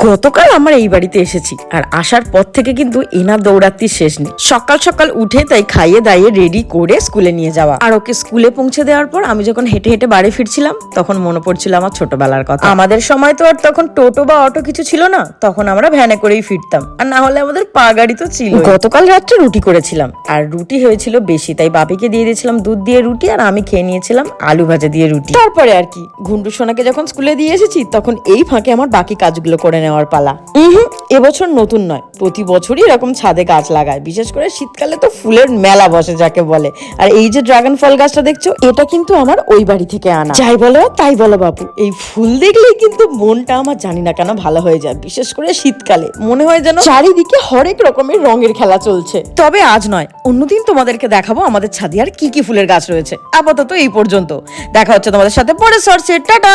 গতকাল আমরা এই বাড়িতে এসেছি আর আসার পর থেকে কিন্তু এনার দৌড়াত্তি শেষ নেই। সকাল সকাল উঠে তাই খাইয়ে দাইয়ে রেডি করে স্কুলে নিয়ে যাওয়া, আর ওকে স্কুলে পৌঁছে দেওয়ার পর আমি যখন হেঁটে হেঁটে বাড়ি ফিরছিলাম তখন মনে পড়ছিল আমার ছোটবেলার কথা। আমাদের সময় তো আর তখন টোটো বা অটো কিছু ছিল না, তখন আমরা ভ্যানে করেই ফিরতাম, আর না হলে আমাদের পা গাড়ি তো ছিল। গতকাল রাত্রে রুটি করেছিলাম আর রুটি হয়েছিল বেশি, তাই বাপিকে দিয়ে দিয়েছিলাম দুধ দিয়ে রুটি আর আমি খেয়ে নিয়েছিলাম আলু ভাজা দিয়ে রুটি। তারপরে আর কি, ঘুন্টু সোনাকে যখন স্কুলে দিয়ে এসেছি তখন এই ফাঁকে আমার বাকি কাজগুলো করে নেওয়ার পালা। এবছর নতুন নয়, প্রতি বছরই এরকম ছাদে গাছ লাগায়, বিশেষ করে শীতকালে তো ফুলের মেলা বসে যাকে বলে। আর এই যে ড্রাগন ফল গাছটা দেখছো, এটা কিন্তু আমার ওই বাড়ি থেকে আনা। যাই বলো তাই বলো বাবু, এই ফুল দেখলেই কিন্তু মনটা আমার জানি না কেন ভালো হয়ে যায়, বিশেষ করে শীতকালে মনে হয় যেন চারিদিকে হরেক রকমের রঙের খেলা চলছে। তবে আজ নয়, অন্যদিন তোমাদেরকে দেখাবো আমাদের ছাদে আর কি কি ফুলের গাছ রয়েছে। আপাতত এই পর্যন্ত, দেখা হচ্ছে তোমাদের সাথে পরে শর্টসে। টাটা।